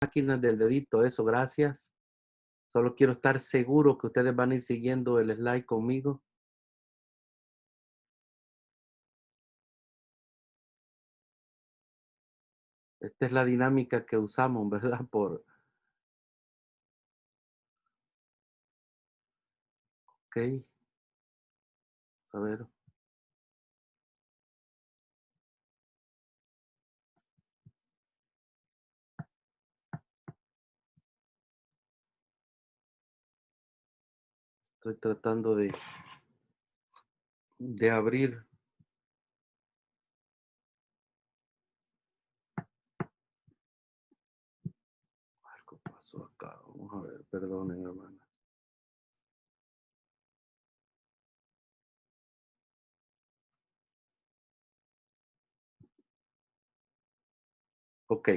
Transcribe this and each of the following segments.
máquinas del dedito, eso, gracias. Solo quiero estar seguro que ustedes van a ir siguiendo el slide conmigo. Esta es la dinámica que usamos, ¿verdad? Ok, a ver. Estoy tratando de abrir. Algo pasó acá. Vamos a ver, perdonen, hermana. Ok.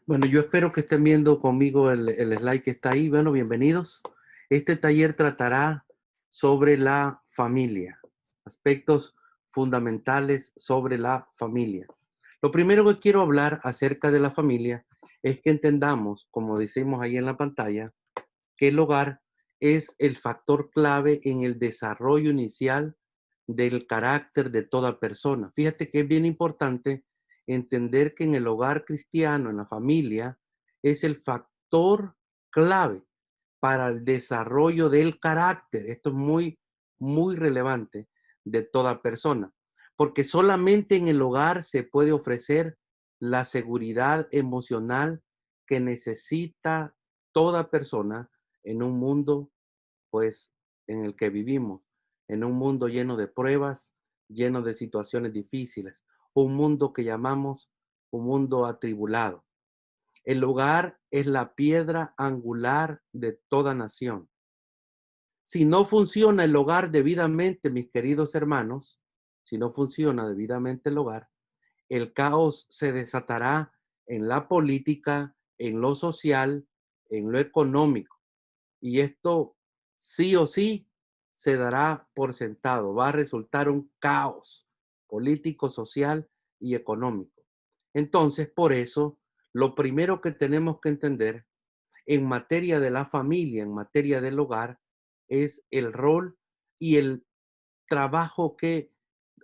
Bueno, yo espero que estén viendo conmigo el slide que está ahí. Bueno, bienvenidos. Este taller tratará sobre la familia, aspectos fundamentales sobre la familia. Lo primero que quiero hablar acerca de la familia es que entendamos, como decimos ahí en la pantalla, que el hogar es el factor clave en el desarrollo inicial del carácter de toda persona. Fíjate que es bien importante entender que en el hogar cristiano, en la familia, es el factor clave para el desarrollo del carácter. Esto es muy, muy relevante de toda persona, porque solamente en el hogar se puede ofrecer la seguridad emocional que necesita toda persona en un mundo, pues, en el que vivimos, en un mundo lleno de pruebas, lleno de situaciones difíciles, un mundo que llamamos un mundo atribulado. El hogar es la piedra angular de toda nación. Si no funciona el hogar debidamente, mis queridos hermanos, si no funciona debidamente el hogar, el caos se desatará en la política, en lo social, en lo económico. Y esto sí o sí se dará por sentado. Va a resultar un caos político, social y económico. Entonces, por eso, lo primero que tenemos que entender en materia de la familia, en materia del hogar, es el rol y el trabajo que,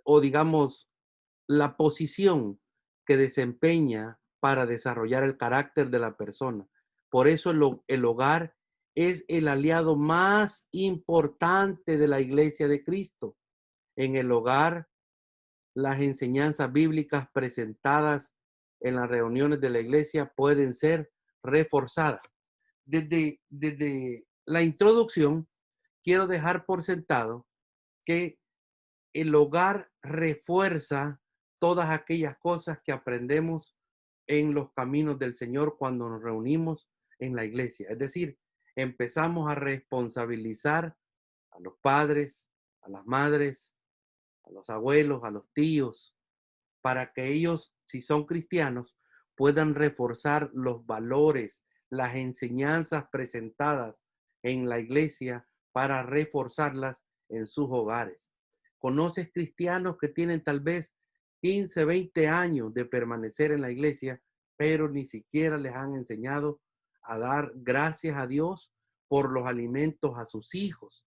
o digamos, la posición que desempeña para desarrollar el carácter de la persona. Por eso el hogar es el aliado más importante de la iglesia de Cristo. En el hogar, las enseñanzas bíblicas presentadas en las reuniones de la iglesia pueden ser reforzadas. Desde la introducción, quiero dejar por sentado que el hogar refuerza todas aquellas cosas que aprendemos en los caminos del Señor cuando nos reunimos en la iglesia. Es decir, empezamos a responsabilizar a los padres, a las madres, a los abuelos, a los tíos, para que ellos, si son cristianos, puedan reforzar los valores, las enseñanzas presentadas en la iglesia para reforzarlas en sus hogares. ¿Conoces cristianos que tienen tal vez 15, 20 años de permanecer en la iglesia, pero ni siquiera les han enseñado a dar gracias a Dios por los alimentos a sus hijos?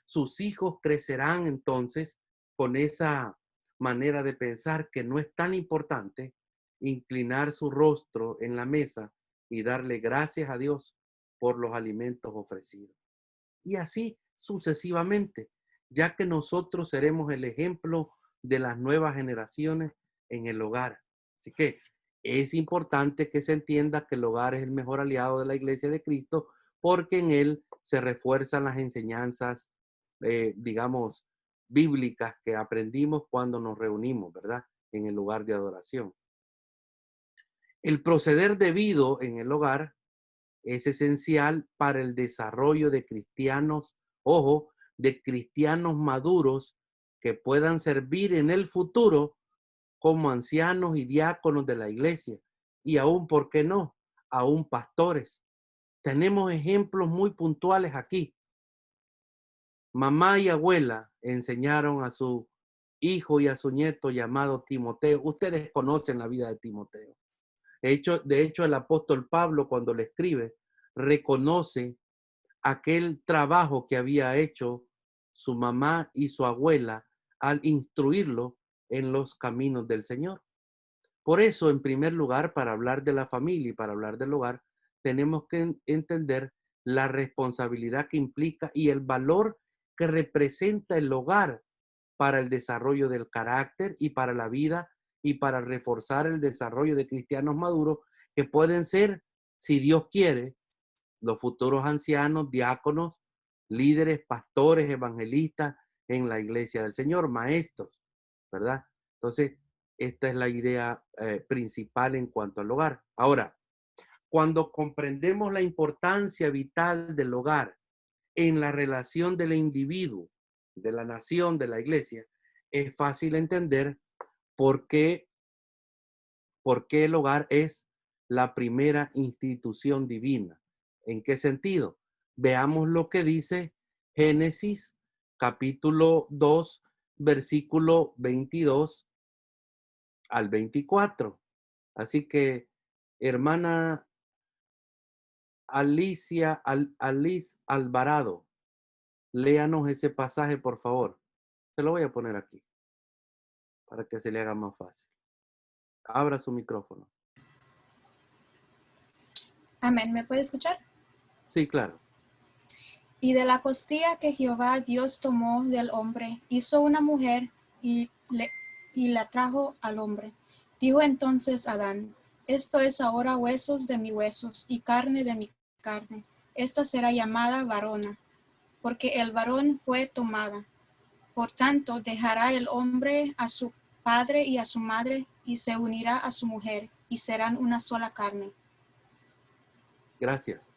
Sus hijos crecerán entonces con esa manera de pensar que no es tan importante inclinar su rostro en la mesa y darle gracias a Dios por los alimentos ofrecidos. Y así sucesivamente, ya que nosotros seremos el ejemplo de las nuevas generaciones en el hogar. Así que es importante que se entienda que el hogar es el mejor aliado de la iglesia de Cristo porque en él se refuerzan las enseñanzas, digamos, bíblicas que aprendimos cuando nos reunimos, ¿verdad? En el lugar de adoración. El proceder debido en el hogar es esencial para el desarrollo de cristianos, ojo, de cristianos maduros que puedan servir en el futuro como ancianos y diáconos de la iglesia y aún, ¿por qué no? Aún pastores. Tenemos ejemplos muy puntuales aquí. Mamá y abuela enseñaron a su hijo y a su nieto llamado Timoteo. Ustedes conocen la vida de Timoteo. De hecho, el apóstol Pablo, cuando le escribe, reconoce aquel trabajo que había hecho su mamá y su abuela al instruirlo en los caminos del Señor. Por eso, en primer lugar, para hablar de la familia y para hablar del hogar, tenemos que entender la responsabilidad que implica y el valor que representa el hogar para el desarrollo del carácter y para la vida y para reforzar el desarrollo de cristianos maduros que pueden ser, si Dios quiere, los futuros ancianos, diáconos, líderes, pastores, evangelistas en la iglesia del Señor, maestros, ¿verdad? Entonces, esta es la idea principal en cuanto al hogar. Ahora, cuando comprendemos la importancia vital del hogar en la relación del individuo, de la nación, de la iglesia, es fácil entender por qué, por qué el hogar es la primera institución divina. ¿En qué sentido? Veamos lo que dice Génesis capítulo 2, versículo 22 al 24. Así que, hermana Alice Alvarado, léanos ese pasaje, por favor. Se lo voy a poner aquí para que se le haga más fácil. Abra su micrófono. Amén. ¿Me puede escuchar? Sí, claro. Y de la costilla que Jehová Dios tomó del hombre, hizo una mujer y la trajo al hombre. Dijo entonces Adán: esto es ahora huesos de mis huesos y carne de mi carne. Esta será llamada varona, porque el varón fue tomada. Por tanto, dejará el hombre a su padre y a su madre, y se unirá a su mujer, y serán una sola carne. Gracias.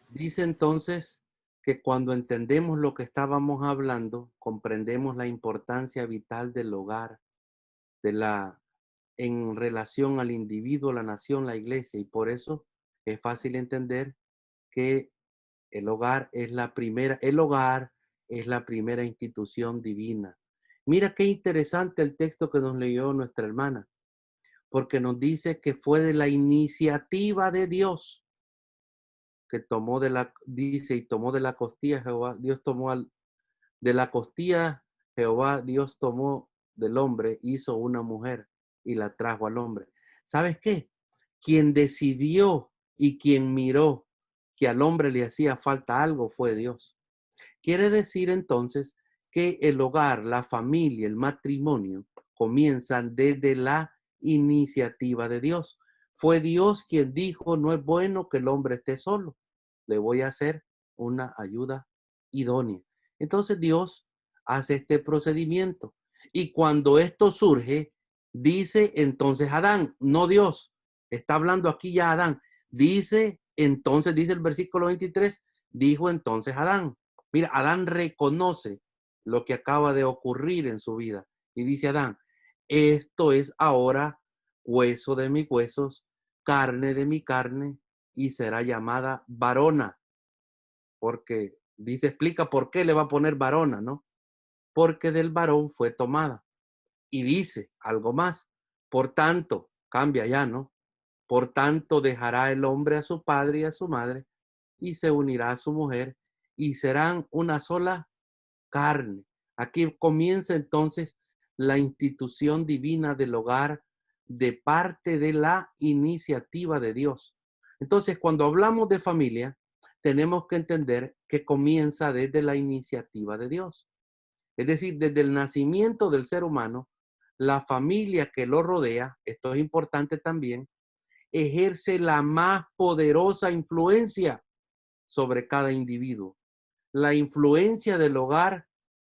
Dice entonces que cuando entendemos lo que estábamos hablando, comprendemos la importancia vital del hogar, en relación al individuo, la nación, la iglesia, y por eso es fácil entender que el hogar es la primera institución divina. Mira qué interesante el texto que nos leyó nuestra hermana, porque nos dice que fue de la iniciativa de Dios que dice, y tomó de la costilla Jehová, Dios tomó de la costilla Jehová, Dios tomó del hombre, hizo una mujer y la trajo al hombre. ¿Sabes qué? Quien decidió y quien miró que al hombre le hacía falta algo fue Dios. Quiere decir entonces que el hogar, la familia, el matrimonio comienzan desde la iniciativa de Dios. Fue Dios quien dijo, no es bueno que el hombre esté solo, le voy a hacer una ayuda idónea. Entonces Dios hace este procedimiento. Y cuando esto surge, dice entonces Adán, no Dios, está hablando aquí ya Adán. Dice entonces, dice el versículo 23, dijo entonces Adán. Mira, Adán reconoce lo que acaba de ocurrir en su vida. Y dice Adán, esto es ahora hueso de mis huesos, carne de mi carne, y será llamada varona. Porque dice, explica por qué le va a poner varona, ¿no? Porque del varón fue tomada. Y dice algo más. Por tanto, cambia ya, ¿no? Por tanto, dejará el hombre a su padre y a su madre, y se unirá a su mujer, y serán una sola carne. Aquí comienza entonces la institución divina del hogar de parte de la iniciativa de Dios. Entonces, cuando hablamos de familia, tenemos que entender que comienza desde la iniciativa de Dios. Es decir, desde el nacimiento del ser humano, la familia que lo rodea, esto es importante también, ejerce la más poderosa influencia sobre cada individuo. La influencia del hogar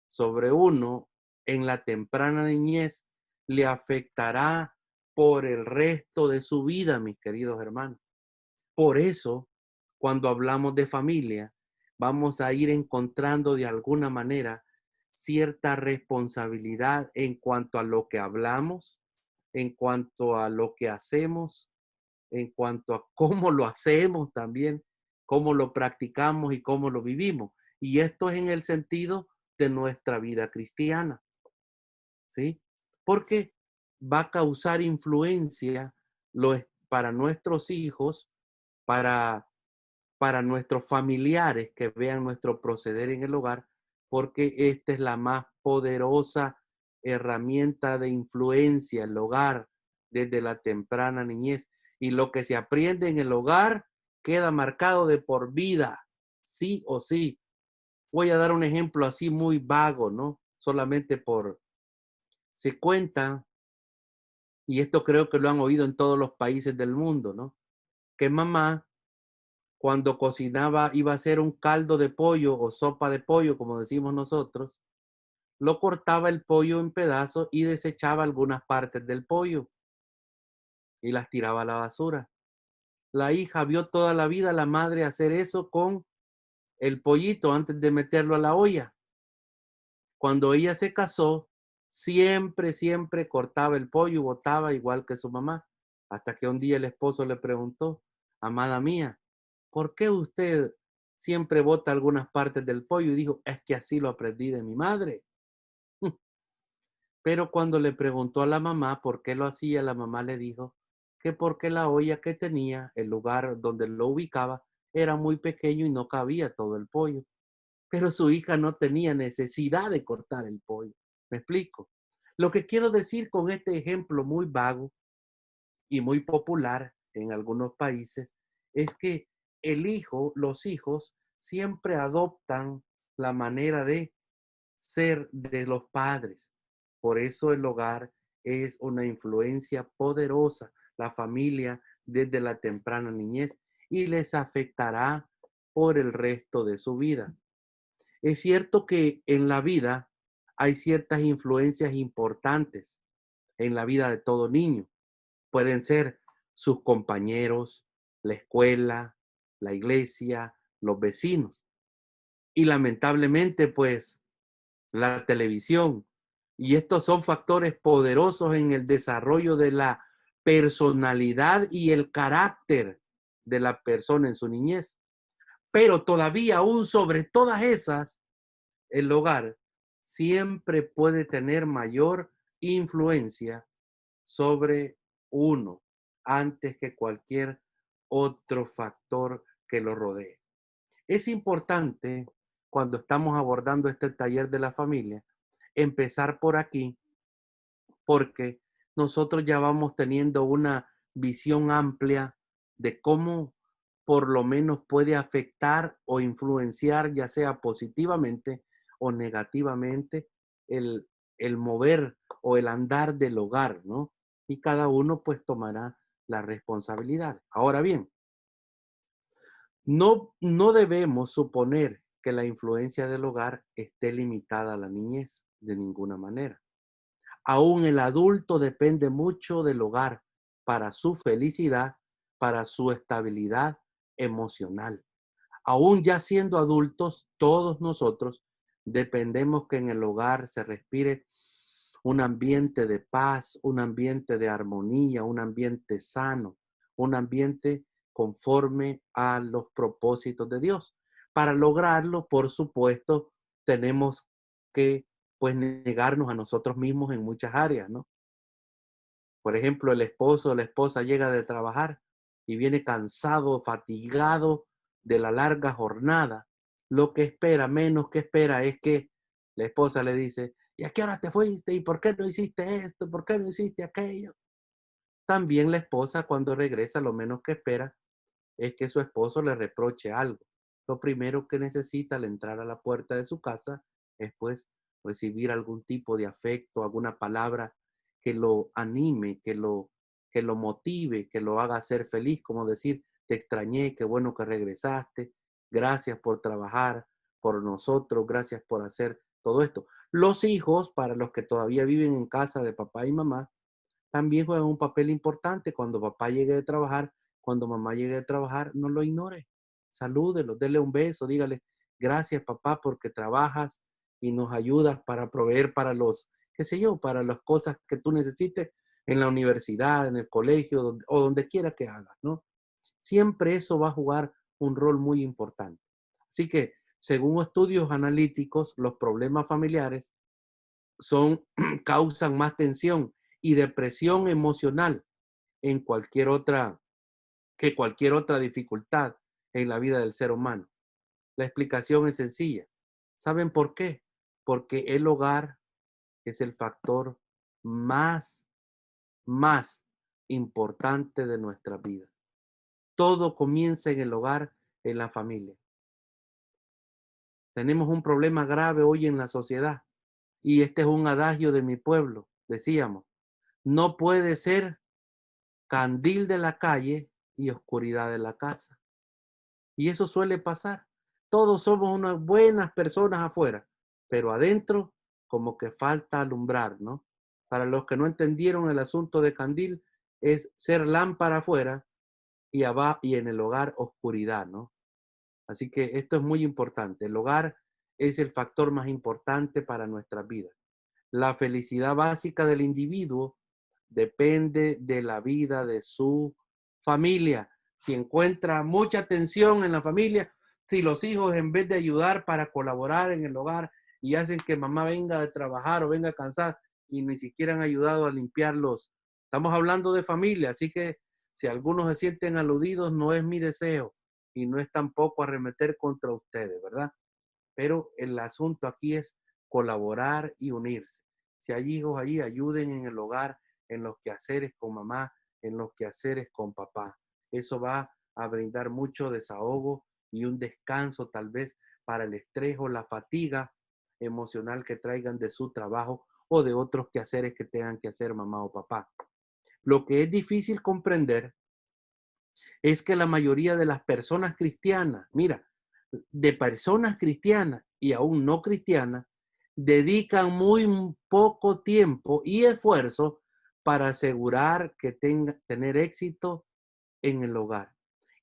sobre uno en la temprana niñez le afectará por el resto de su vida, mis queridos hermanos. Por eso, cuando hablamos de familia, vamos a ir encontrando de alguna manera cierta responsabilidad en cuanto a lo que hablamos, en cuanto a lo que hacemos, en cuanto a cómo lo hacemos también, cómo lo practicamos y cómo lo vivimos. Y esto es en el sentido de nuestra vida cristiana. ¿sí? Porque va a causar influencia para nuestros hijos, para, para nuestros familiares que vean nuestro proceder en el hogar, porque esta es la más poderosa herramienta de influencia, el hogar, desde la temprana niñez. Y lo que se aprende en el hogar queda marcado de por vida, sí o sí. Voy a dar un ejemplo así muy vago, ¿no? Solamente se cuenta, y esto creo que lo han oído en todos los países del mundo, ¿no? Que mamá, cuando cocinaba, iba a hacer un caldo de pollo o sopa de pollo, como decimos nosotros, lo cortaba el pollo en pedazos y desechaba algunas partes del pollo y las tiraba a la basura. La hija vio toda la vida a la madre hacer eso con el pollito antes de meterlo a la olla. Cuando ella se casó, siempre cortaba el pollo y botaba igual que su mamá, hasta que un día el esposo le preguntó: amada mía, ¿por qué usted siempre bota algunas partes del pollo? Y dijo: es que así lo aprendí de mi madre. Pero cuando le preguntó a la mamá por qué lo hacía, la mamá le dijo que porque la olla que tenía, el lugar donde lo ubicaba, era muy pequeño y no cabía todo el pollo. Pero su hija no tenía necesidad de cortar el pollo. ¿Me explico? Lo que quiero decir con este ejemplo muy vago y muy popular en algunos países es que los hijos siempre adoptan la manera de ser de los padres. Por eso el hogar es una influencia poderosa, la familia desde la temprana niñez, y les afectará por el resto de su vida. Es cierto que en la vida hay ciertas influencias importantes en la vida de todo niño. Pueden ser sus compañeros, la escuela, la iglesia, los vecinos. Y lamentablemente, pues, la televisión. Y estos son factores poderosos en el desarrollo de la personalidad y el carácter de la persona en su niñez. Pero todavía aún sobre todas esas, el hogar siempre puede tener mayor influencia sobre uno antes que cualquier otro factor que lo rodee. Es importante, cuando estamos abordando este taller de la familia, empezar por aquí, porque nosotros ya vamos teniendo una visión amplia de cómo por lo menos puede afectar o influenciar, ya sea positivamente o negativamente, el, el mover o el andar del hogar, ¿no? Y cada uno pues tomará la responsabilidad. Ahora bien, no debemos suponer que la influencia del hogar esté limitada a la niñez de ninguna manera. Aún el adulto depende mucho del hogar para su felicidad, para su estabilidad emocional. Aún ya siendo adultos, todos nosotros dependemos que en el hogar se respire un ambiente de paz, un ambiente de armonía, un ambiente sano, un ambiente conforme a los propósitos de Dios. Para lograrlo, por supuesto, tenemos que pues negarnos a nosotros mismos en muchas áreas, ¿no? Por ejemplo, el esposo o la esposa llega de trabajar y viene cansado, fatigado de la larga jornada. Lo que espera, menos que espera, es que la esposa le dice: ¿y a qué hora te fuiste? ¿Y por qué no hiciste esto? ¿Por qué no hiciste aquello? También la esposa, cuando regresa, lo menos que espera es que su esposo le reproche algo. Lo primero que necesita al entrar a la puerta de su casa es pues recibir algún tipo de afecto, alguna palabra que lo anime, que lo motive, que lo haga ser feliz, como decir: te extrañé, qué bueno que regresaste, gracias por trabajar por nosotros, gracias por hacer todo esto. Los hijos, para los que todavía viven en casa de papá y mamá, también juegan un papel importante. Cuando papá llegue de trabajar, cuando mamá llegue de trabajar, no lo ignore. Salúdelo, dele un beso, dígale: gracias papá porque trabajas y nos ayudas para proveer para los, qué sé yo, para las cosas que tú necesites en la universidad, en el colegio o donde quiera que hagas, ¿no? Siempre eso va a jugar un rol muy importante. Así que, según estudios analíticos, los problemas familiares causan más tensión y depresión emocional en cualquier otra dificultad en la vida del ser humano. La explicación es sencilla. ¿Saben por qué? Porque el hogar es el factor más importante de nuestra vida. Todo comienza en el hogar, en la familia. Tenemos un problema grave hoy en la sociedad y este es un adagio de mi pueblo. Decíamos, no puede ser candil de la calle y oscuridad de la casa. Y eso suele pasar. Todos somos unas buenas personas afuera, pero adentro como que falta alumbrar, ¿no? Para los que no entendieron el asunto de candil, es ser lámpara afuera y abajo y en el hogar oscuridad, ¿no? Así que esto es muy importante. El hogar es el factor más importante para nuestra vida. La felicidad básica del individuo depende de la vida de su familia. Si encuentra mucha tensión en la familia, si los hijos en vez de ayudar para colaborar en el hogar y hacen que mamá venga de trabajar o venga cansada y ni siquiera han ayudado a limpiarlos. Estamos hablando de familia, así que si algunos se sienten aludidos, no es mi deseo y no es tampoco arremeter contra ustedes, ¿verdad? Pero el asunto aquí es colaborar y unirse. Si hay hijos allí, ayuden en el hogar, en los quehaceres con mamá, en los quehaceres con papá. Eso va a brindar mucho desahogo y un descanso tal vez para el estrés o la fatiga emocional que traigan de su trabajo o de otros quehaceres que tengan que hacer mamá o papá. Lo que es difícil comprender es que la mayoría de las personas cristianas, mira, de personas cristianas y aún no cristianas, dedican muy poco tiempo y esfuerzo para asegurar que tener éxito en el hogar.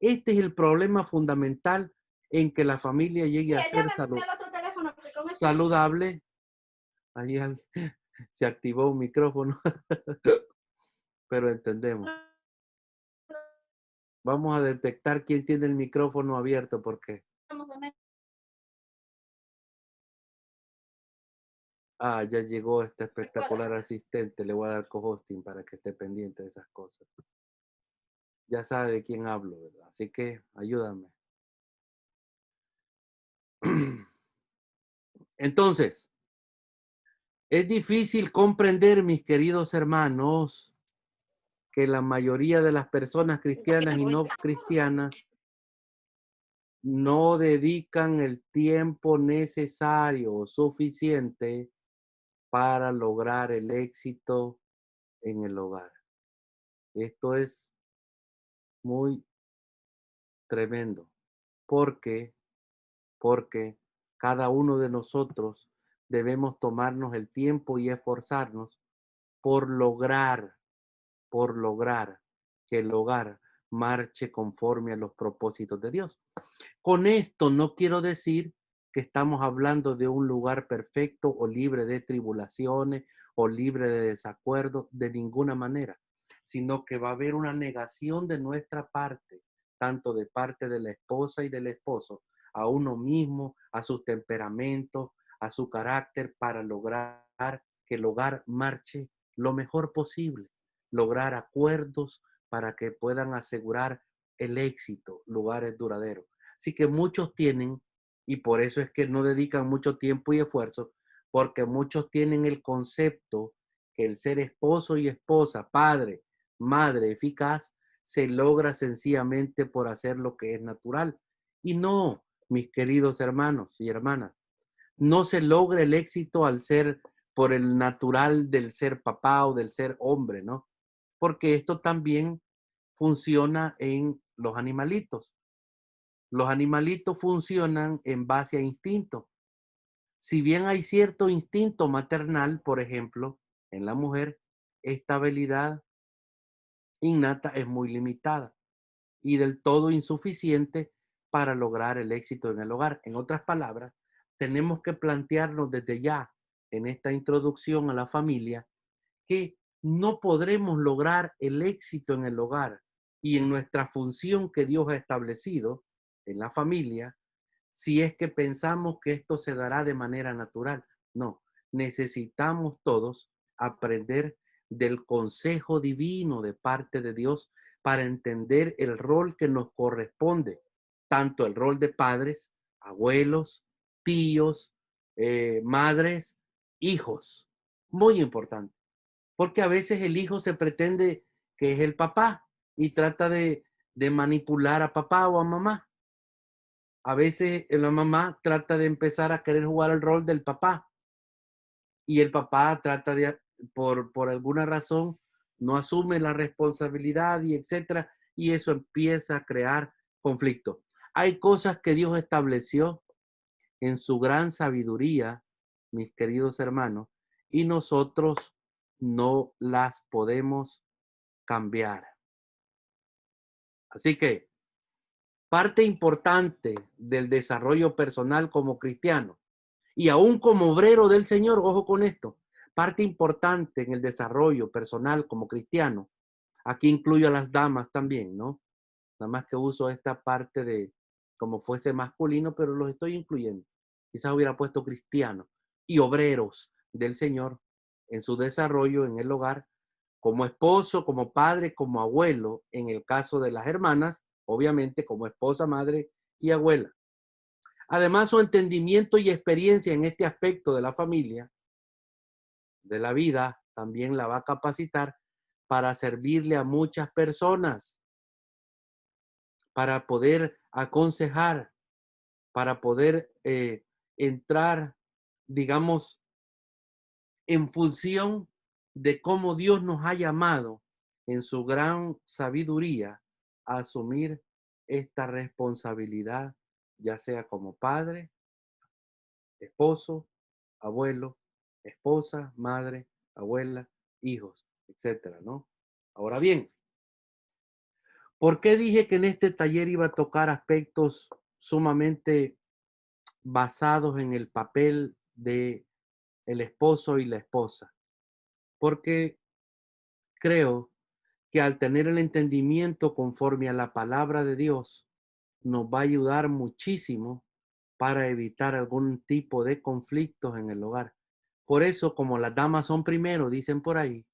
Este es el problema fundamental en que la familia llegue a ser saludable. Ahí se activó un micrófono, pero entendemos. Vamos a detectar quién tiene el micrófono abierto, porque ya llegó este espectacular asistente. Le voy a dar co-hosting para que esté pendiente de esas cosas. Ya sabe de quién hablo, ¿verdad? Así que ayúdame. Entonces, es difícil comprender, mis queridos hermanos, que la mayoría de las personas cristianas y no cristianas no dedican el tiempo necesario o suficiente para lograr el éxito en el hogar. Esto es muy tremendo. Porque cada uno de nosotros debemos tomarnos el tiempo y esforzarnos por lograr que el hogar marche conforme a los propósitos de Dios. Con esto no quiero decir que estamos hablando de un lugar perfecto o libre de tribulaciones o libre de desacuerdos de ninguna manera, sino que va a haber una negación de nuestra parte, tanto de parte de la esposa y del esposo, a uno mismo, a su temperamento, a su carácter, para lograr que el hogar marche lo mejor posible, lograr acuerdos para que puedan asegurar el éxito, lugares duraderos. Así que muchos tienen, y por eso es que no dedican mucho tiempo y esfuerzo, porque muchos tienen el concepto que el ser esposo y esposa, padre, madre eficaz, se logra sencillamente por hacer lo que es natural. Y no, mis queridos hermanos y hermanas, no se logra el éxito al ser por el natural del ser papá o del ser hombre, ¿no? Porque esto también funciona en los animalitos. Los animalitos funcionan en base a instinto. Si bien hay cierto instinto maternal, por ejemplo, en la mujer, esta habilidad innata es muy limitada y del todo insuficiente para lograr el éxito en el hogar. En otras palabras, tenemos que plantearnos desde ya en esta introducción a la familia que no podremos lograr el éxito en el hogar y en nuestra función que Dios ha establecido en la familia si es que pensamos que esto se dará de manera natural. No, necesitamos todos aprender del consejo divino de parte de Dios para entender el rol que nos corresponde, tanto el rol de padres, abuelos, tíos, madres, hijos. Muy importante, porque a veces el hijo se pretende que es el papá y trata de manipular a papá o a mamá. A veces la mamá trata de empezar a querer jugar el rol del papá y el papá trata de, por alguna razón, no asume la responsabilidad y etcétera, y eso empieza a crear conflicto. Hay cosas que Dios estableció en su gran sabiduría, mis queridos hermanos, y nosotros no las podemos cambiar. Así que parte importante del desarrollo personal como cristiano y aún como obrero del Señor, ojo con esto, parte importante en el desarrollo personal como cristiano, aquí incluyo a las damas también, ¿no? Nada más que uso esta parte de como fuese masculino, pero los estoy incluyendo. Quizás hubiera puesto cristianos y obreros del Señor en su desarrollo en el hogar, como esposo, como padre, como abuelo, en el caso de las hermanas, obviamente como esposa, madre y abuela. Además, su entendimiento y experiencia en este aspecto de la familia, de la vida, también la va a capacitar para servirle a muchas personas, para poder aconsejar, para poder entrar, digamos, en función de cómo Dios nos ha llamado en su gran sabiduría a asumir esta responsabilidad, ya sea como padre, esposo, abuelo, esposa, madre, abuela, hijos, etcétera, ¿no? Ahora bien, ¿por qué dije que en este taller iba a tocar aspectos sumamente basados en el papel de el esposo y la esposa? Porque creo que al tener el entendimiento conforme a la palabra de Dios, nos va a ayudar muchísimo para evitar algún tipo de conflictos en el hogar. Por eso, como las damas son primero, dicen por ahí,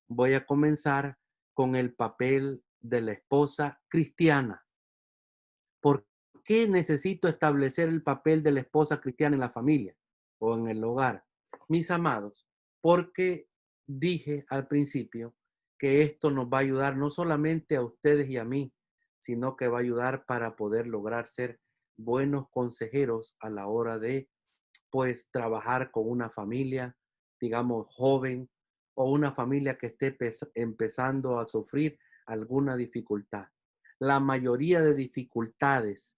voy a comenzar con el papel de la esposa cristiana. ¿Por qué necesito establecer el papel de la esposa cristiana en la familia o en el hogar? Mis amados, porque dije al principio que esto nos va a ayudar no solamente a ustedes y a mí, sino que va a ayudar para poder lograr ser buenos consejeros a la hora de, pues, trabajar con una familia, digamos, joven o una familia que esté empezando a sufrir alguna dificultad. La mayoría de dificultades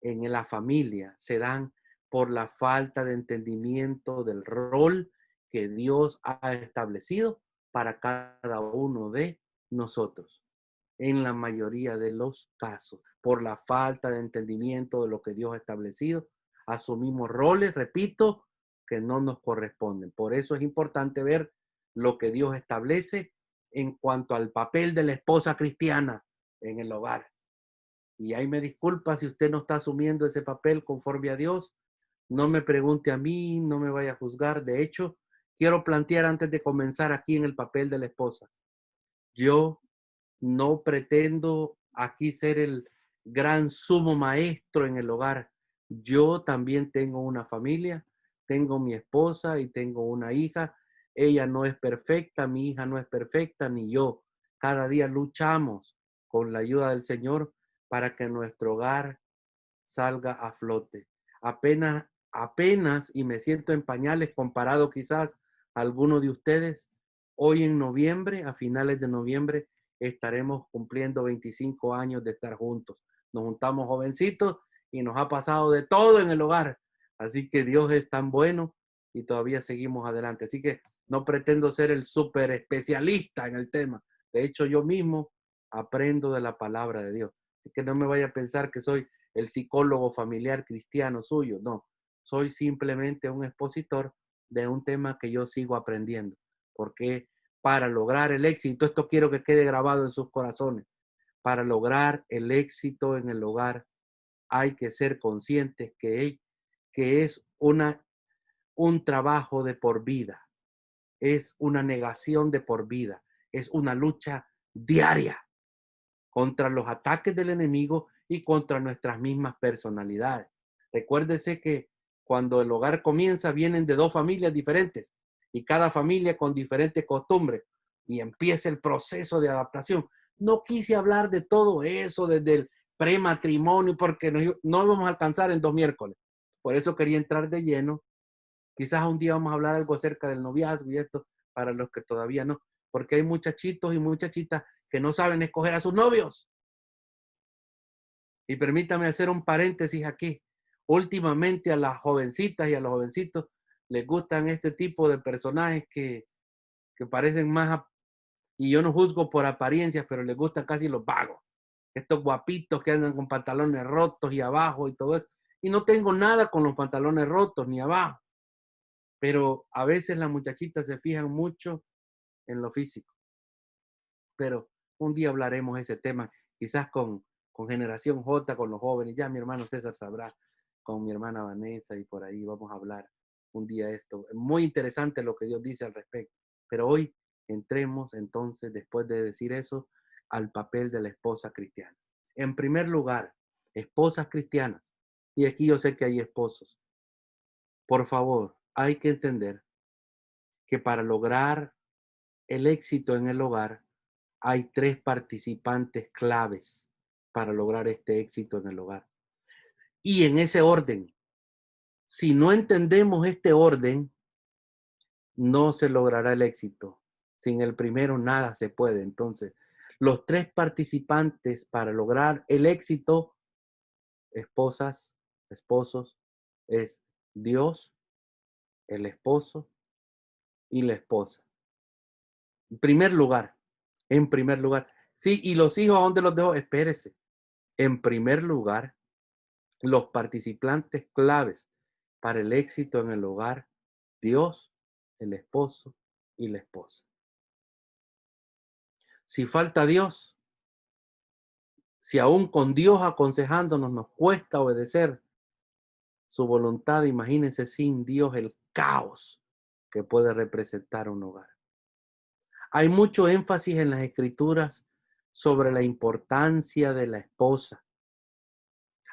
en la familia se dan por la falta de entendimiento del rol que Dios ha establecido para cada uno de nosotros. En la mayoría de los casos, por la falta de entendimiento de lo que Dios ha establecido, asumimos roles, repito, que no nos corresponden. Por eso es importante ver lo que Dios establece en cuanto al papel de la esposa cristiana en el hogar. Y ahí me disculpa si usted no está asumiendo ese papel conforme a Dios. No me pregunte a mí, no me vaya a juzgar. De hecho, quiero plantear antes de comenzar aquí en el papel de la esposa. Yo no pretendo aquí ser el gran sumo maestro en el hogar. Yo también tengo una familia, tengo mi esposa y tengo una hija. Ella no es perfecta, mi hija no es perfecta, ni yo. Cada día luchamos con la ayuda del Señor para que nuestro hogar salga a flote. Apenas, y me siento en pañales comparado quizás a alguno de ustedes, hoy en noviembre, a finales de noviembre, estaremos cumpliendo 25 años de estar juntos. Nos juntamos jovencitos y nos ha pasado de todo en el hogar. Así que Dios es tan bueno y todavía seguimos adelante. Así que no pretendo ser el súper especialista en el tema. De hecho, yo mismo aprendo de la palabra de Dios. Así que no me vaya a pensar que soy el psicólogo familiar cristiano suyo. No, soy simplemente un expositor de un tema que yo sigo aprendiendo. Porque para lograr el éxito, esto quiero que quede grabado en sus corazones, para lograr el éxito en el hogar hay que ser conscientes que es una un trabajo de por vida, es una negación de por vida, es una lucha diaria contra los ataques del enemigo y contra nuestras mismas personalidades. Recuérdese que cuando el hogar comienza, vienen de dos familias diferentes y cada familia con diferentes costumbres y empieza el proceso de adaptación. No quise hablar de todo eso desde el prematrimonio porque no vamos a alcanzar en 2 miércoles. Por eso quería entrar de lleno. Quizás un día vamos a hablar algo acerca del noviazgo y esto para los que todavía no, porque hay muchachitos y muchachitas que no saben escoger a sus novios. Y permítame hacer un paréntesis aquí. Últimamente a las jovencitas y a los jovencitos les gustan este tipo de personajes que parecen más, y yo no juzgo por apariencias, pero les gustan casi los vagos. Estos guapitos que andan con pantalones rotos y abajo y todo eso. Y no tengo nada con los pantalones rotos ni abajo. Pero a veces las muchachitas se fijan mucho en lo físico. Pero un día hablaremos de ese tema, quizás con Generación J, con los jóvenes. Ya mi hermano César sabrá, con mi hermana Vanessa y por ahí vamos a hablar un día esto. Es muy interesante lo que Dios dice al respecto. Pero hoy entremos entonces, después de decir eso, al papel de la esposa cristiana. En primer lugar, esposas cristianas. Y aquí yo sé que hay esposos. Por favor, hay que entender que para lograr el éxito en el hogar, hay 3 participantes claves para lograr este éxito en el hogar. Y en ese orden, si no entendemos este orden, no se logrará el éxito. Sin el primero nada se puede. Entonces, los 3 participantes para lograr el éxito, esposas, esposos, es Dios, el esposo y la esposa. En primer lugar, en primer lugar. Sí, y los hijos, ¿a dónde los dejo? Espérese. En primer lugar, los participantes claves para el éxito en el hogar, Dios, el esposo y la esposa. Si falta Dios, si aún con Dios aconsejándonos nos cuesta obedecer su voluntad, imagínense sin Dios el caos que puede representar un hogar. Hay mucho énfasis en las escrituras sobre la importancia de la esposa.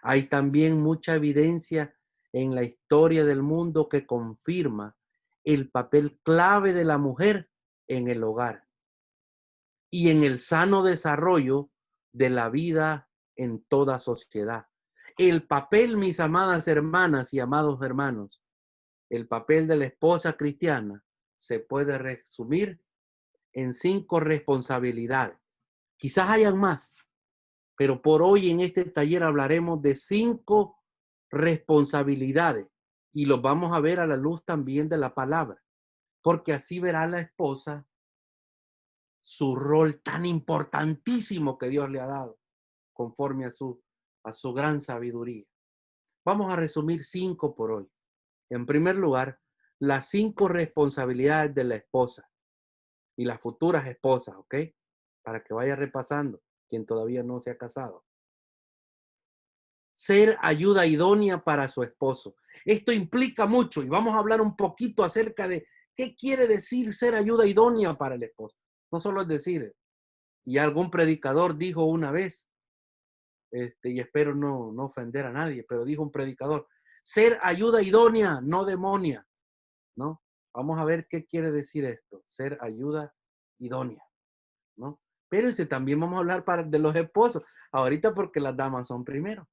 Hay también mucha evidencia en la historia del mundo que confirma el papel clave de la mujer en el hogar y en el sano desarrollo de la vida en toda sociedad. El papel, mis amadas hermanas y amados hermanos, el papel de la esposa cristiana se puede resumir en 5 responsabilidades. Quizás hayan más, pero por hoy en este taller hablaremos de 5 responsabilidades y los vamos a ver a la luz también de la palabra, porque así verá la esposa su rol tan importantísimo que Dios le ha dado conforme a su gran sabiduría. Vamos a resumir 5 por hoy. En primer lugar, las 5 responsabilidades de la esposa y las futuras esposas, ¿ok? Para que vaya repasando quien todavía no se ha casado. Ser ayuda idónea para su esposo. Esto implica mucho y vamos a hablar un poquito acerca de qué quiere decir ser ayuda idónea para el esposo. No solo es decir, y algún predicador dijo una vez, y espero no ofender a nadie, pero dijo un predicador, ser ayuda idónea, no demonia, ¿no? Vamos a ver qué quiere decir esto, ser ayuda idónea, ¿no? Espérense, también vamos a hablar de los esposos, ahorita porque las damas son primero.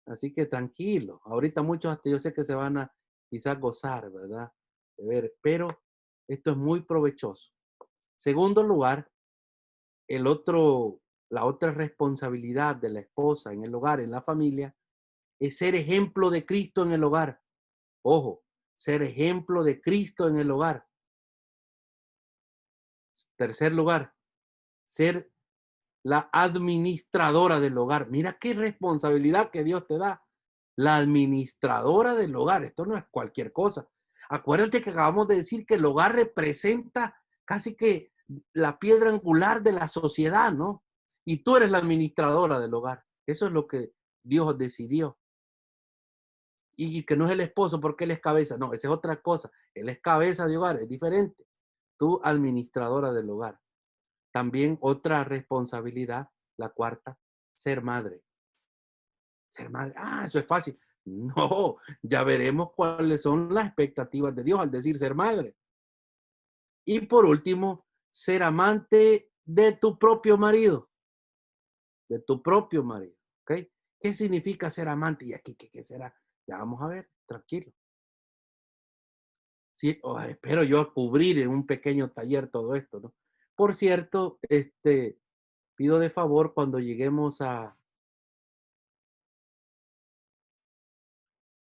Así que tranquilo. Ahorita muchos hasta yo sé que se van a quizás gozar, ¿verdad? De ver, pero esto es muy provechoso. Segundo lugar, la otra responsabilidad de la esposa en el hogar, en la familia, es ser ejemplo de Cristo en el hogar. Ojo, ser ejemplo de Cristo en el hogar. Tercer lugar, ser la administradora del hogar. Mira qué responsabilidad que Dios te da. La administradora del hogar. Esto no es cualquier cosa. Acuérdate que acabamos de decir que el hogar representa casi que la piedra angular de la sociedad, ¿no? Y tú eres la administradora del hogar. Eso es lo que Dios decidió. y que no es el esposo porque él es cabeza. No, esa es otra cosa. Él es cabeza de hogar, es diferente. Tú, administradora del hogar. También otra responsabilidad, la cuarta, ser madre. Ser madre, eso es fácil. No, ya veremos cuáles son las expectativas de Dios al decir ser madre. Y por último, ser amante de tu propio marido. De tu propio marido. ¿Ok? ¿Qué significa ser amante? Y aquí, ¿qué será? Ya vamos a ver, tranquilo. Sí, espero yo cubrir en un pequeño taller todo esto, ¿no? Por cierto, pido de favor cuando lleguemos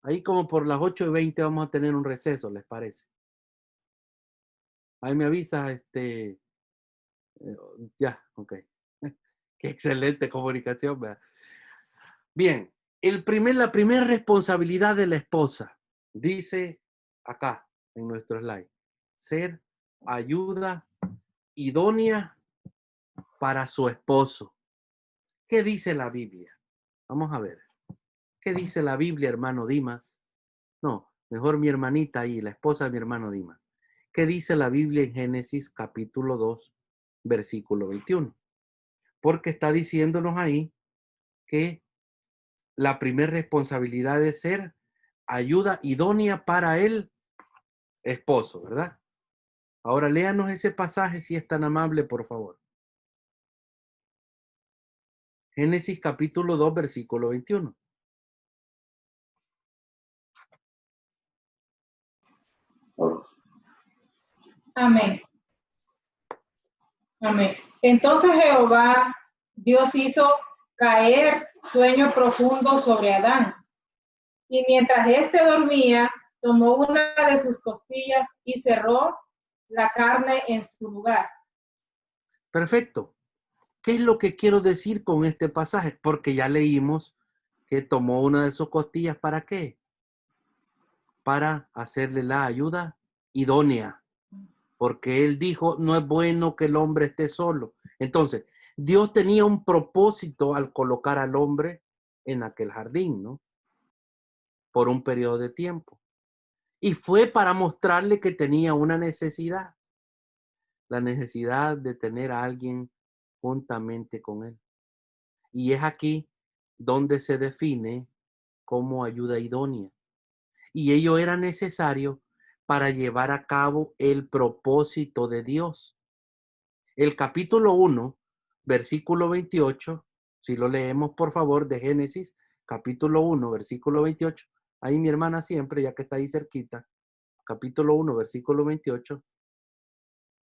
ahí como por las 8:20 vamos a tener un receso, ¿les parece? Ahí me avisa, ya, ok. Qué excelente comunicación, ¿verdad? Bien, la primera responsabilidad de la esposa, dice acá en nuestro slide, ser ayuda idónea para su esposo. ¿Qué dice la Biblia? Vamos a ver. ¿Qué dice la Biblia, hermano Dimas? No, mejor mi hermanita ahí, la esposa de mi hermano Dimas. ¿Qué dice la Biblia en Génesis capítulo 2, versículo 21? Porque está diciéndonos ahí que la primera responsabilidad es ser ayuda idónea para el esposo, ¿verdad? Ahora léanos ese pasaje si es tan amable, por favor. Génesis capítulo 2, versículo 21. Amén. Amén. Entonces Jehová, Dios hizo caer sueño profundo sobre Adán. Y mientras éste dormía, tomó una de sus costillas y cerró la carne en su lugar. Perfecto. ¿Qué es lo que quiero decir con este pasaje? Porque ya leímos que tomó una de sus costillas, ¿para qué? Para hacerle la ayuda idónea. Porque él dijo, no es bueno que el hombre esté solo. Entonces, Dios tenía un propósito al colocar al hombre en aquel jardín, ¿no? Por un periodo de tiempo. Y fue para mostrarle que tenía una necesidad. La necesidad de tener a alguien juntamente con él. Y es aquí donde se define como ayuda idónea. Y ello era necesario para llevar a cabo el propósito de Dios. El capítulo 1, versículo 28, si lo leemos por favor de Génesis, capítulo 1, versículo 28, ahí mi hermana siempre, ya que está ahí cerquita, capítulo 1, versículo 28,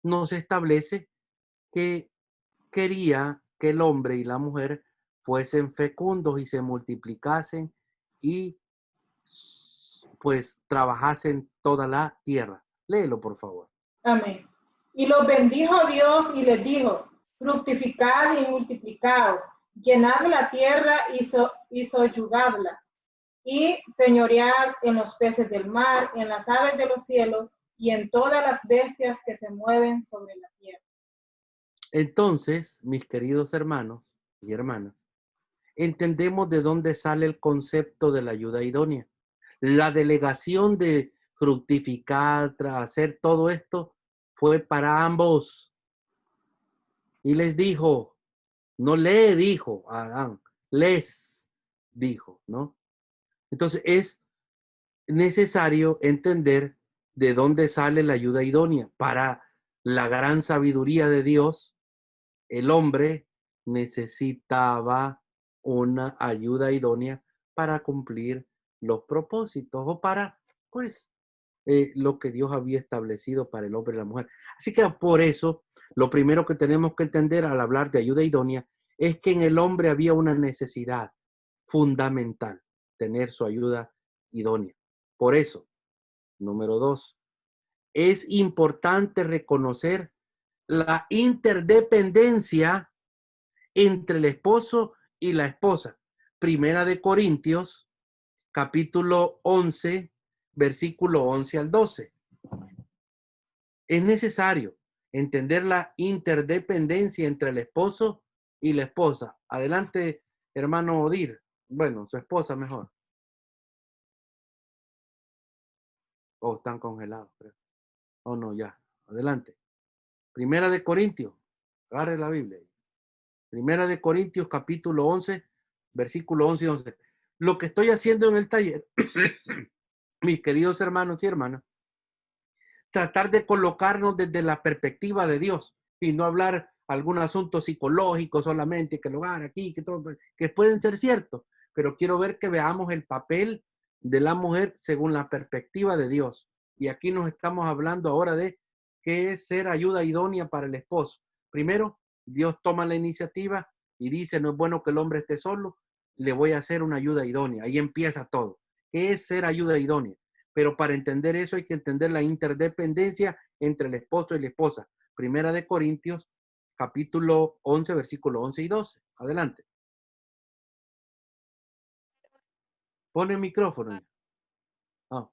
nos establece que quería que el hombre y la mujer fuesen fecundos y se multiplicasen y pues trabajasen toda la tierra. Léelo, por favor. Amén. Y los bendijo Dios y les dijo, fructificad y multiplicaos, llenad la tierra y soyugadla, y señoread en los peces del mar, en las aves de los cielos y en todas las bestias que se mueven sobre la tierra. Entonces, mis queridos hermanos y hermanas, entendemos de dónde sale el concepto de la ayuda idónea. La delegación de fructificar, hacer todo esto, fue para ambos. Y les dijo, no le dijo a Adán, les dijo, ¿no? Entonces es necesario entender de dónde sale la ayuda idónea. Para la gran sabiduría de Dios, el hombre necesitaba una ayuda idónea para cumplir los propósitos o para, pues, lo que Dios había establecido para el hombre y la mujer. Así que por eso, lo primero que tenemos que entender al hablar de ayuda idónea es que en el hombre había una necesidad fundamental, tener su ayuda idónea. Por eso, número 2, es importante reconocer la interdependencia entre el esposo y la esposa. Primera de Corintios, capítulo 11, versículo 11 al 12. Es necesario entender la interdependencia entre el esposo y la esposa. Adelante, hermano Odir. Bueno, su esposa mejor. Oh, están congelados, creo. Oh, no, ya. Adelante. Primera de Corintios. Agarre la Biblia. Primera de Corintios, capítulo 11, versículo 11 y 11. Lo que estoy haciendo en el taller, mis queridos hermanos y hermanas, tratar de colocarnos desde la perspectiva de Dios y no hablar algún asunto psicológico solamente, que el hogar aquí, que todo, que pueden ser ciertos, pero quiero ver que veamos el papel de la mujer según la perspectiva de Dios. Y aquí nos estamos hablando ahora de qué es ser ayuda idónea para el esposo. Primero, Dios toma la iniciativa y dice, no es bueno que el hombre esté solo, le voy a hacer una ayuda idónea. Ahí empieza todo. ¿Qué es ser ayuda idónea? Pero para entender eso hay que entender la interdependencia entre el esposo y la esposa. Primera de Corintios, capítulo 11, versículo 11 y 12. Adelante. Pone el micrófono. Oh.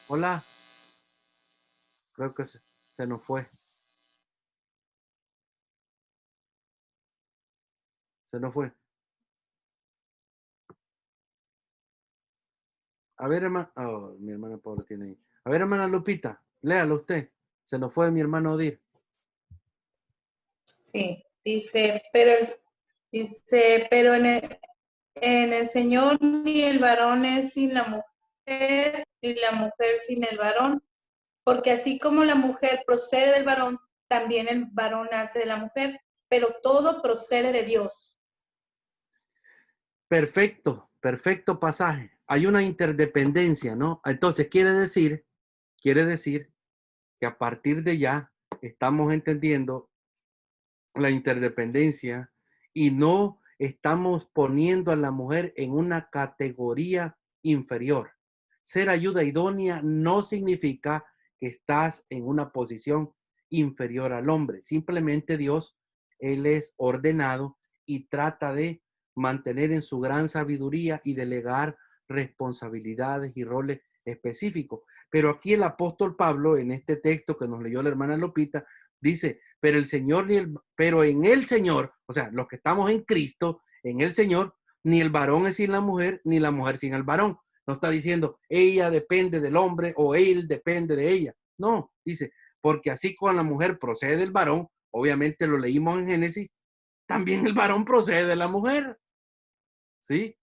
Hola. Creo que se nos fue. Se nos fue. A ver, hermana. Oh, mi hermana Paula tiene ahí. A ver, hermana Lupita, léalo usted. Se nos fue mi hermano Odir. Sí, dice, pero en el Señor ni el varón es sin la mujer, ni la mujer sin el varón, porque así como la mujer procede del varón, también el varón nace de la mujer, pero todo procede de Dios. Perfecto, perfecto pasaje. Hay una interdependencia, ¿no? Entonces quiere decir que a partir de ya estamos entendiendo la interdependencia y no estamos poniendo a la mujer en una categoría inferior. Ser ayuda idónea no significa que estás en una posición inferior al hombre. Simplemente Dios, Él es ordenado y trata de mantener en su gran sabiduría y delegar responsabilidades y roles específicos. Pero aquí el apóstol Pablo, en este texto que nos leyó la hermana Lupita, dice, pero en el Señor, o sea, los que estamos en Cristo, en el Señor, ni el varón es sin la mujer, ni la mujer sin el varón. No está diciendo, ella depende del hombre o él depende de ella. No, dice, porque así como la mujer procede del varón, obviamente lo leímos en Génesis, también el varón procede de la mujer. ¿Sí?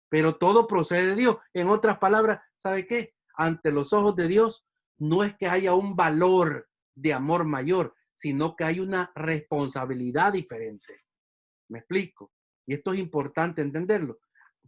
Pero todo procede de Dios. En otras palabras, ¿sabe qué? Ante los ojos de Dios, no es que haya un valor de amor mayor, sino que hay una responsabilidad diferente. ¿Me explico? Y esto es importante entenderlo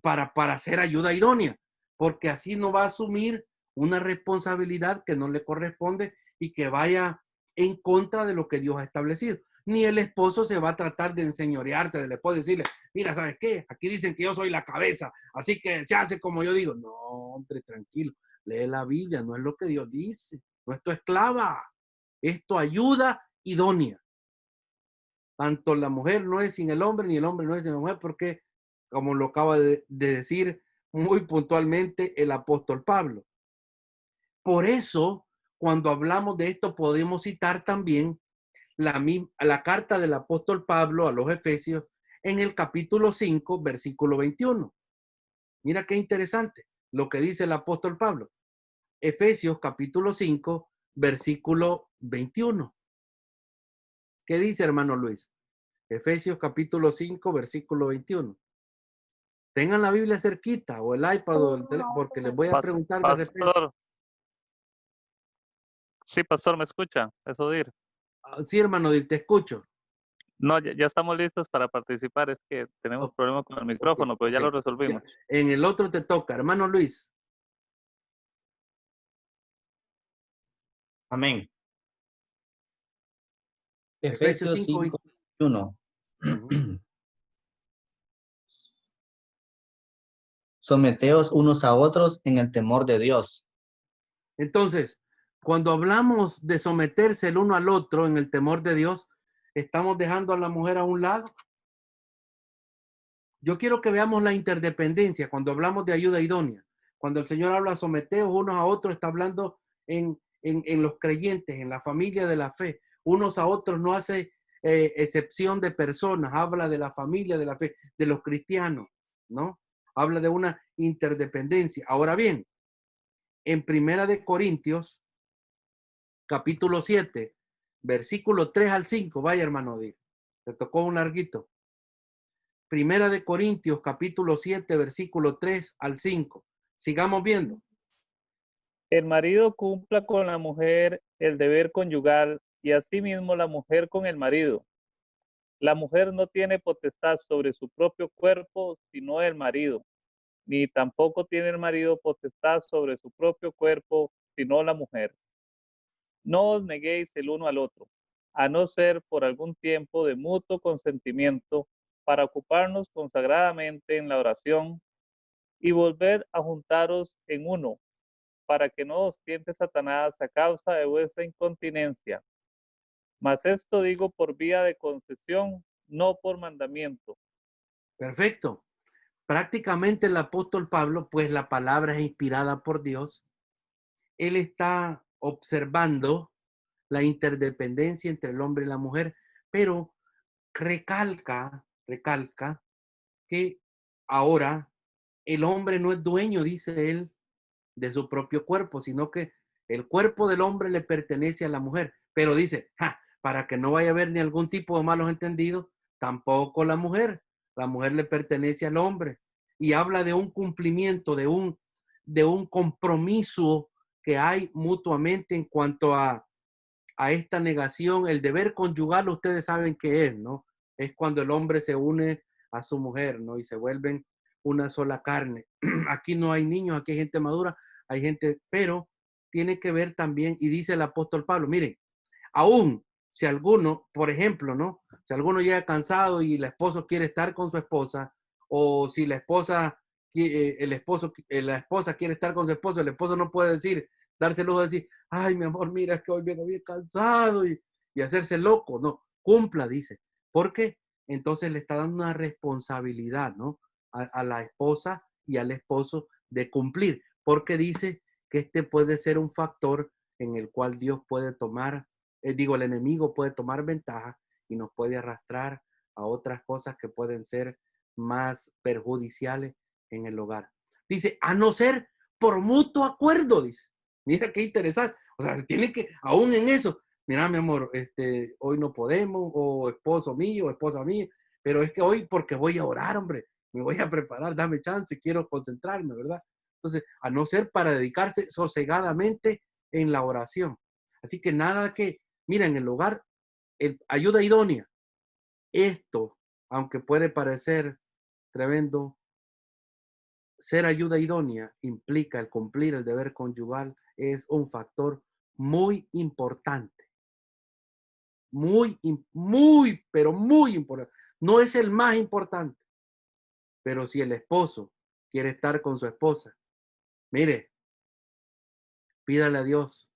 para hacer ayuda idónea, porque así no va a asumir una responsabilidad que no le corresponde y que vaya en contra de lo que Dios ha establecido. Ni el esposo se va a tratar de enseñorearse del esposo y decirle, mira, ¿sabes qué? Aquí dicen que yo soy la cabeza, así que se hace como yo digo. No, hombre, tranquilo, lee la Biblia, no es lo que Dios dice, no es tu esclava, es tu ayuda idónea. Tanto la mujer no es sin el hombre, ni el hombre no es sin la mujer, porque, como lo acaba de decir muy puntualmente el apóstol Pablo. Por eso, cuando hablamos de esto, podemos citar también la carta del apóstol Pablo a los Efesios en el capítulo 5, versículo 21. Mira qué interesante lo que dice el apóstol Pablo. Efesios capítulo 5, versículo 21. ¿Qué dice, hermano Luis? Efesios capítulo 5, versículo 21. Tengan la Biblia cerquita o el iPad o el teléfono, porque les voy a preguntar de repente. Pastor. Sí, pastor, ¿me escucha? Es Odir. Sí, hermano, te escucho. No, ya estamos listos para participar. Es que tenemos problemas con el micrófono, pero ya lo resolvimos. Ya. En el otro te toca, hermano Luis. Amén. Efesios Efesios 5, 1. Someteos unos a otros en el temor de Dios. Entonces, cuando hablamos de someterse el uno al otro en el temor de Dios, ¿estamos dejando a la mujer a un lado? Yo quiero que veamos la interdependencia cuando hablamos de ayuda idónea. Cuando el Señor habla someteos unos a otros, está hablando en los creyentes, en la familia de la fe. Unos a otros no hace excepción de personas, habla de la familia de la fe, de los cristianos, ¿no? Habla de una interdependencia. Ahora bien, en Primera de Corintios, capítulo 7, versículo 3 al 5. Vaya, hermano, te tocó un larguito. Primera de Corintios, capítulo 7, versículo 3 al 5. Sigamos viendo. El marido cumpla con la mujer el deber conyugal y asimismo la mujer con el marido. La mujer no tiene potestad sobre su propio cuerpo, sino el marido, ni tampoco tiene el marido potestad sobre su propio cuerpo, sino la mujer. No os neguéis el uno al otro, a no ser por algún tiempo de mutuo consentimiento, para ocuparnos consagradamente en la oración y volver a juntaros en uno, para que no os tiente Satanás a causa de vuestra incontinencia. Mas esto digo por vía de concesión, no por mandamiento. Perfecto. Prácticamente el apóstol Pablo, pues la palabra es inspirada por Dios. Él está observando la interdependencia entre el hombre y la mujer, pero recalca que ahora el hombre no es dueño, dice él, de su propio cuerpo, sino que el cuerpo del hombre le pertenece a la mujer. Pero dice, para que no vaya a haber ni algún tipo de malos entendidos, tampoco la mujer le pertenece al hombre. Y habla de un cumplimiento, de un compromiso que hay mutuamente en cuanto a esta negación. El deber conyugal, ustedes saben qué es, ¿no? Es cuando el hombre se une a su mujer, ¿no? Y se vuelven una sola carne. Aquí no hay niños, aquí hay gente madura, hay gente, pero tiene que ver también, y dice el apóstol Pablo, miren, aún si alguno, por ejemplo, ¿no? Si alguno llega cansado y el esposo quiere estar con su esposa, o si la esposa la esposa quiere estar con su esposo, el esposo no puede darse lujo de decir, ay, mi amor, mira, es que hoy vengo bien cansado y hacerse loco. No, cumpla, dice, porque entonces le está dando una responsabilidad, ¿no? A la esposa y al esposo de cumplir, porque dice que este puede ser un factor en el cual Dios puede tomar, el enemigo puede tomar ventaja y nos puede arrastrar a otras cosas que pueden ser más perjudiciales en el hogar. Dice, a no ser por mutuo acuerdo, dice. Mira qué interesante. O sea, tiene que, aún en eso, mira, mi amor, hoy no podemos, o esposo mío, esposa mía, pero es que hoy porque voy a orar, hombre, me voy a preparar, dame chance, quiero concentrarme, ¿verdad? Entonces, a no ser para dedicarse sosegadamente en la oración. Así que nada que, mira, en el hogar, ayuda idónea. Esto, aunque puede parecer tremendo, ser ayuda idónea implica el cumplir el deber conyugal, es un factor muy importante. Pero muy importante. No es el más importante. Pero si el esposo quiere estar con su esposa, mire, pídale a Dios,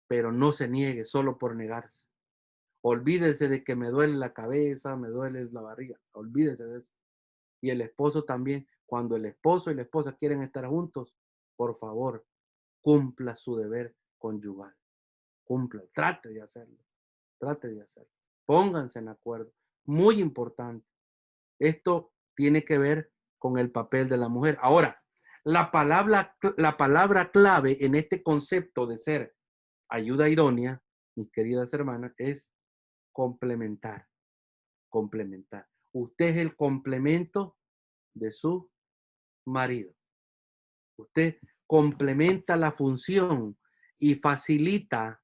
pero no se niegue solo por negarse. Olvídese de que me duele la cabeza, me duele la barriga. Olvídese de eso. Y el esposo también. Cuando el esposo y la esposa quieren estar juntos, por favor, cumpla su deber conyugal. Cumpla, trate de hacerlo. Trate de hacerlo. Pónganse en acuerdo. Muy importante. Esto tiene que ver con el papel de la mujer. Ahora, la palabra clave en este concepto de ser ayuda idónea, mis queridas hermanas, es complementar. Complementar. Usted es el complemento de su marido. Usted complementa la función y facilita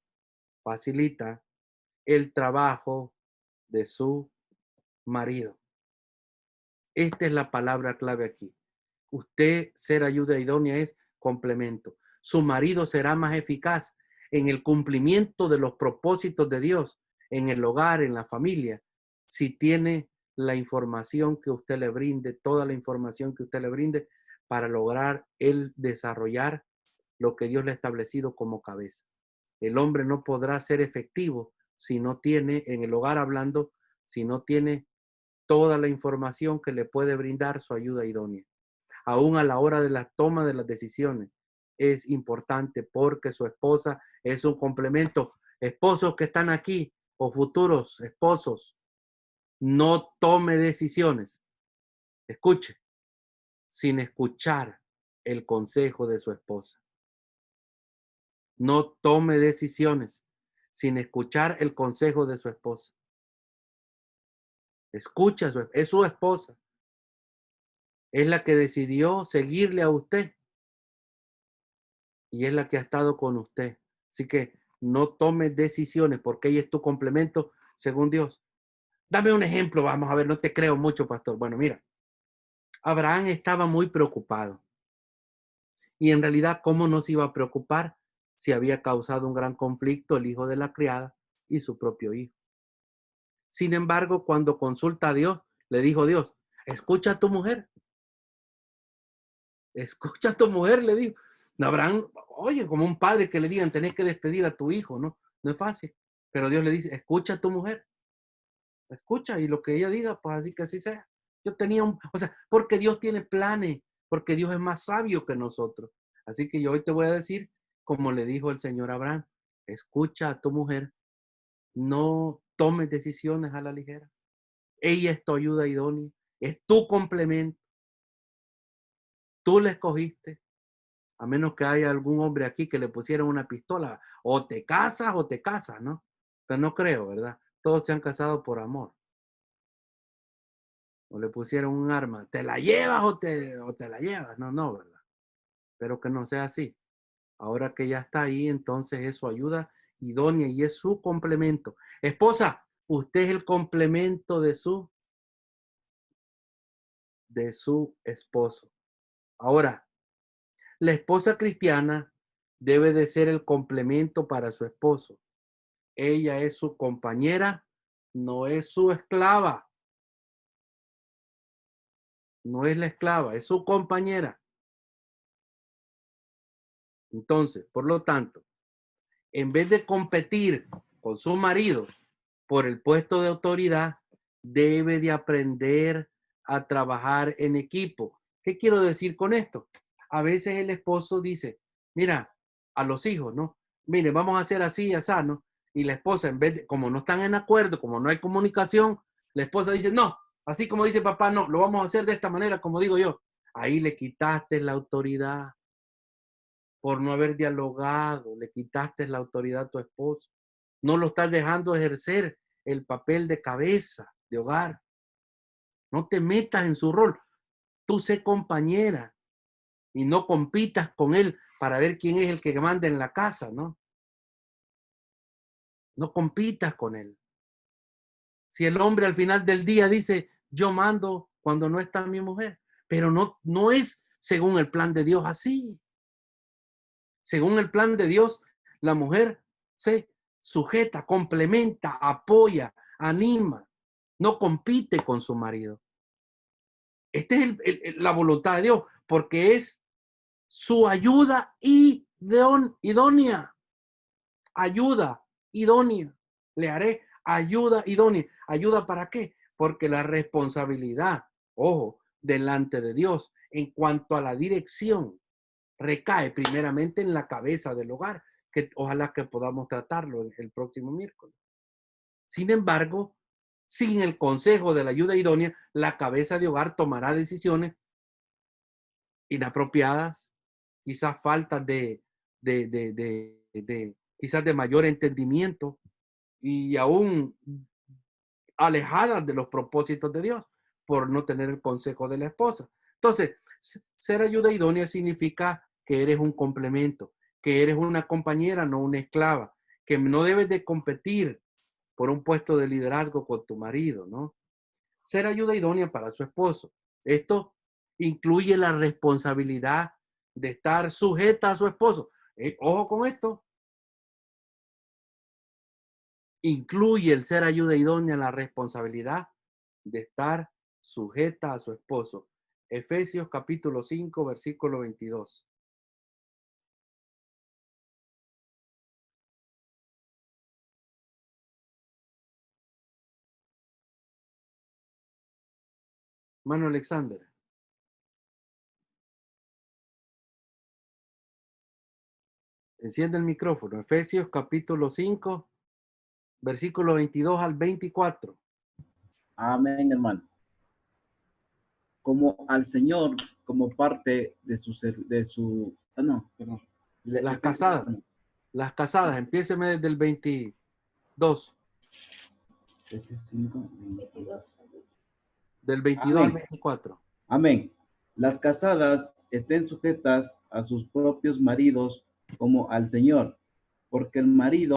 el trabajo de su marido. Esta es la palabra clave aquí. Usted ser ayuda idónea es complemento. Su marido será más eficaz en el cumplimiento de los propósitos de Dios en el hogar, en la familia, si tiene la información que usted le brinde, toda la información que usted le brinde para lograr el desarrollar lo que Dios le ha establecido como cabeza. El hombre no podrá ser efectivo si no tiene, en el hogar hablando, si no tiene toda la información que le puede brindar su ayuda idónea. Aún a la hora de la toma de las decisiones, es importante porque su esposa es un complemento. Esposos que están aquí o futuros esposos, no tome decisiones. Escuche, sin escuchar el consejo de su esposa. No tome decisiones sin escuchar el consejo de su esposa. Escucha, es su esposa. Es la que decidió seguirle a usted. Y es la que ha estado con usted. Así que no tome decisiones porque ella es tu complemento según Dios. Dame un ejemplo, vamos a ver, no te creo mucho, pastor. Bueno, mira, Abraham estaba muy preocupado. Y en realidad, ¿cómo no se iba a preocupar si había causado un gran conflicto el hijo de la criada y su propio hijo? Sin embargo, cuando consulta a Dios, le dijo Dios, escucha a tu mujer. Escucha a tu mujer, le dijo. Abraham, oye, como un padre que le digan, tenés que despedir a tu hijo, ¿no? No es fácil. Pero Dios le dice, escucha a tu mujer. Escucha, y lo que ella diga, pues así que así sea. Yo tenía o sea, porque Dios tiene planes, porque Dios es más sabio que nosotros. Así que yo hoy te voy a decir, como le dijo el Señor a Abraham, escucha a tu mujer, no tomes decisiones a la ligera. Ella es tu ayuda idónea, es tu complemento. Tú la escogiste, a menos que haya algún hombre aquí que le pusieran una pistola, o te casas, ¿no? Pero no creo, ¿verdad? Todos se han casado por amor. O le pusieron un arma, ¿te la llevas o te la llevas? No, ¿verdad? Espero que no sea así. Ahora que ya está ahí, entonces es su ayuda idónea y es su complemento. Esposa, usted es el complemento de su esposo. Ahora, la esposa cristiana debe de ser el complemento para su esposo. Ella es su compañera, no es su esclava. No es la esclava, es su compañera. Entonces, por lo tanto, en vez de competir con su marido por el puesto de autoridad, debe de aprender a trabajar en equipo. ¿Qué quiero decir con esto? A veces el esposo dice, mira, a los hijos, ¿no? Mire, vamos a hacer así y así, ¿no? Y la esposa, en vez de, como no están en acuerdo, como no hay comunicación, la esposa dice, no, así como dice papá, no, lo vamos a hacer de esta manera, como digo yo. Ahí le quitaste la autoridad. Por no haber dialogado, le quitaste la autoridad a tu esposo. No lo estás dejando ejercer el papel de cabeza de hogar. No te metas en su rol. Tú sé compañera y no compitas con él para ver quién es el que manda en la casa, ¿no? No compitas con él. Si el hombre al final del día dice, yo mando cuando no está mi mujer, pero no es según el plan de Dios así. Según el plan de Dios, la mujer se sujeta, complementa, apoya, anima, no compite con su marido. Esta es la voluntad de Dios, porque es su ayuda idónea. Ayuda idónea. Le haré ayuda idónea. ¿Ayuda para qué? Porque la responsabilidad, ojo, delante de Dios, en cuanto a la dirección, recae primeramente en la cabeza del hogar, que ojalá que podamos tratarlo el próximo miércoles. Sin embargo, sin el consejo de la ayuda idónea, la cabeza de hogar tomará decisiones inapropiadas, quizás faltas quizás de mayor entendimiento y aún alejadas de los propósitos de Dios por no tener el consejo de la esposa. Entonces, ser ayuda idónea significa que eres un complemento, que eres una compañera, no una esclava, que no debes de competir por un puesto de liderazgo con tu marido, ¿no? Ser ayuda idónea para su esposo. Esto incluye la responsabilidad de estar sujeta a su esposo. Ojo con esto. Incluye el ser ayuda idónea la responsabilidad de estar sujeta a su esposo. Efesios capítulo 5, versículo 22. Hermano Alexander. Enciende el micrófono. Efesios capítulo 5, versículo 22 al 24. Amén, hermano. Como al Señor como parte de su no, perdón. Las casadas. Las casadas, empiéceme desde el 22. Ese es 5, 22. Del 22 al Amén. 24. Amén. Las casadas estén sujetas a sus propios maridos como al Señor, porque el marido